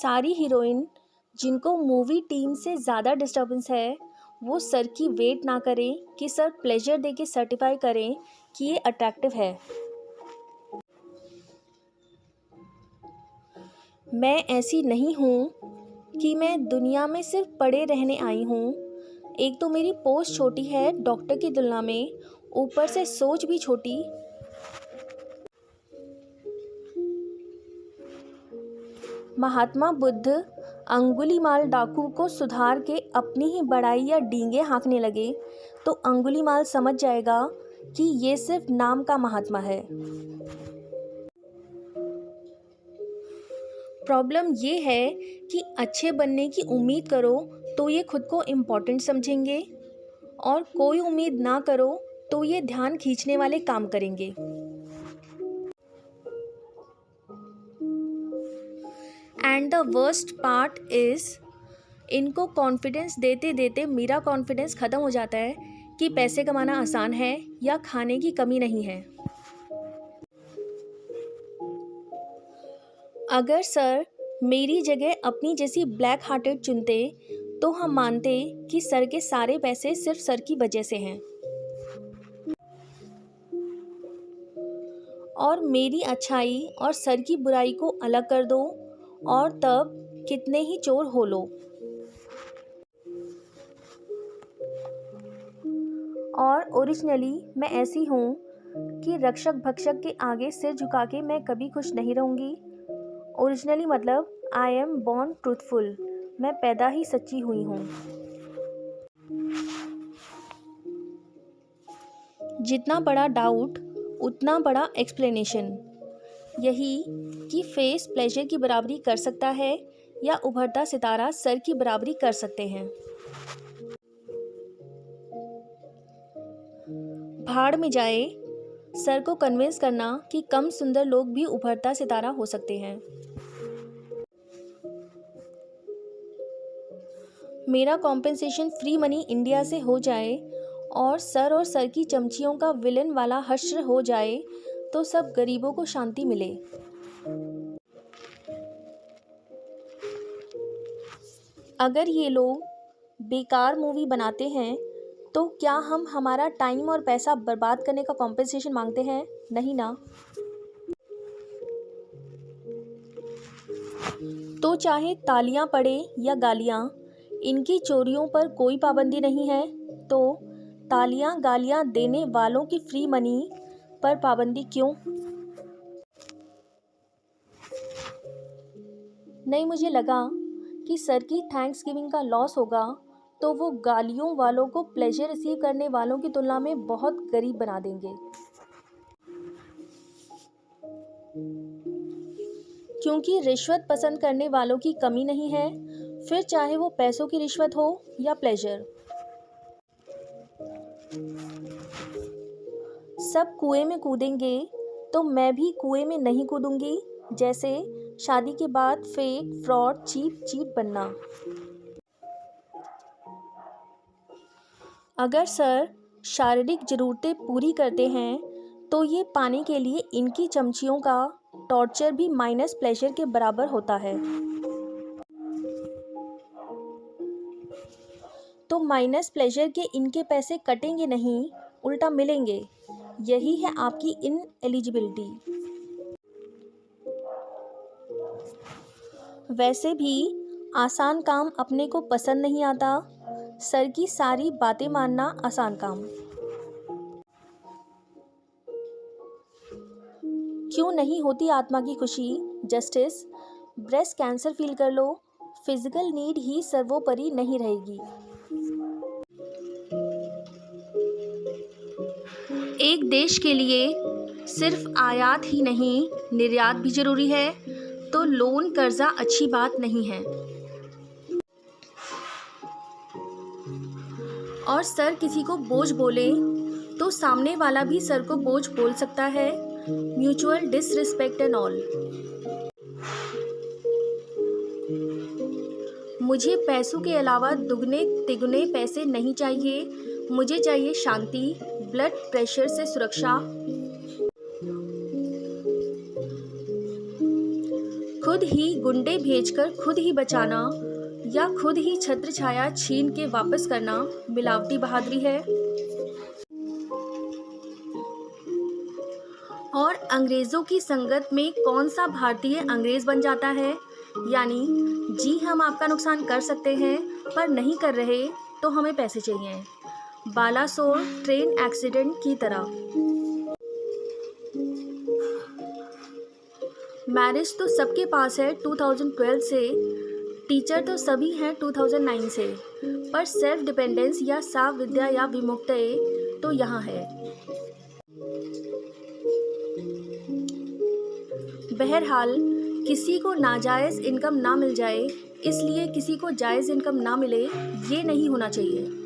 सारी हीरोइन जिनको movie team से ज़्यादा डिस्टर्बेंस है वो सर की वेट ना करें कि सर प्लेजर दे के सर्टिफाई करें कि ये अट्रैक्टिव है। मैं ऐसी नहीं हूँ कि मैं दुनिया में सिर्फ पड़े रहने आई हूँ। एक तो मेरी पोस्ट छोटी है डॉक्टर की तुलना में, ऊपर से सोच भी छोटी। महात्मा बुद्ध अंगुलीमाल डाकू को सुधार के अपनी ही बड़ाई या डींगे हाँकने लगे तो अंगुलीमाल समझ जाएगा कि ये सिर्फ नाम का महात्मा है। प्रॉब्लम ये है कि अच्छे बनने की उम्मीद करो तो ये खुद को इम्पोर्टेंट समझेंगे और कोई उम्मीद ना करो तो ये ध्यान खींचने वाले काम करेंगे। And the worst part is इनको कॉन्फिडेंस देते देते मेरा कॉन्फिडेंस ख़त्म हो जाता है कि पैसे कमाना आसान है या खाने की कमी नहीं है। अगर सर मेरी जगह अपनी जैसी ब्लैक हार्टेड चुनते तो हम मानते कि सर के सारे पैसे सिर्फ सर की वजह से हैं और मेरी अच्छाई और सर की बुराई को अलग कर दो और तब कितने ही चोर हो लो। और ओरिजिनली मैं ऐसी हूँ कि रक्षक भक्षक के आगे सिर झुका के मैं कभी खुश नहीं रहूँगी। ओरिजिनली मतलब आई एम बॉर्न ट्रूथफुल, मैं पैदा ही सच्ची हुई हूँ। जितना बड़ा डाउट उतना बड़ा एक्सप्लेनेशन, यही कि फेस प्लेजर की बराबरी कर सकता है या उभरता सितारा सर की बराबरी कर सकते हैं। भाड़ में जाए, सर को कन्विंस करना कि कम सुंदर लोग भी उभरता सितारा हो सकते हैं। मेरा कॉम्पेंसेशन फ्री मनी इंडिया से हो जाए और सर की चमचियों का विलन वाला हश्र हो जाए तो सब गरीबों को शांति मिले। अगर ये लोग बेकार मूवी बनाते हैं तो क्या हम हमारा टाइम और पैसा बर्बाद करने का कॉम्पेंसेशन मांगते हैं? नहीं ना। तो चाहे तालियां पड़े या गालियां, इनकी चोरियों पर कोई पाबंदी नहीं है, तो तालियां गालियां देने वालों की फ्री मनी पर पाबंदी क्यों? नहीं, मुझे लगा कि सर की थैंक्स गिविंग का लॉस होगा तो वो गालियों वालों को प्लेजर रिसीव करने वालों की तुलना में बहुत गरीब बना देंगे, क्योंकि रिश्वत पसंद करने वालों की कमी नहीं है, फिर चाहे वो पैसों की रिश्वत हो या प्लेजर। सब कुएं में कूदेंगे तो मैं भी कुएं में नहीं कूदूंगी, जैसे शादी के बाद फेक फ्रॉड चीट बनना। अगर सर शारीरिक ज़रूरतें पूरी करते हैं तो ये पाने के लिए इनकी चमचियों का टॉर्चर भी माइनस प्लेजर के बराबर होता है। तो माइनस प्लेजर के इनके पैसे कटेंगे नहीं, उल्टा मिलेंगे। यही है आपकी इनएलिजिबिलिटी। वैसे भी आसान काम अपने को पसंद नहीं आता, सर की सारी बातें मानना आसान काम। क्यों नहीं होती आत्मा की खुशी? जस्टिस, ब्रेस्ट कैंसर फील कर लो, फिजिकल नीड ही सर्वोपरि नहीं रहेगी। एक देश के लिए सिर्फ आयात ही नहीं निर्यात भी जरूरी है, तो लोन कर्जा अच्छी बात नहीं है। और सर किसी को बोझ बोले तो सामने वाला भी सर को बोझ बोल सकता है। Mutual disrespect and all. मुझे पैसों के अलावा दुगने तिगुने पैसे नहीं चाहिए, मुझे चाहिए शांति, ब्लड प्रेशर से सुरक्षा, खुद ही गुंडे भेजकर खुद ही बचाना या खुद ही छत्र छाया छीन के वापस करना मिलावटी बहादुरी है। और अंग्रेज़ों की संगत में कौन सा भारतीय अंग्रेज़ बन जाता है? यानी जी हम आपका नुकसान कर सकते हैं पर नहीं कर रहे तो हमें पैसे चाहिए। बालासोर ट्रेन एक्सीडेंट की तरह। मैरिज तो सबके पास है 2012 से, टीचर तो सभी हैं 2009 से, पर सेल्फ डिपेंडेंस या साव विद्या या विमुक्तये तो यहाँ है। बहरहाल किसी को नाजायज़ इनकम ना मिल जाए इसलिए किसी को जायज़ इनकम ना मिले, ये नहीं होना चाहिए।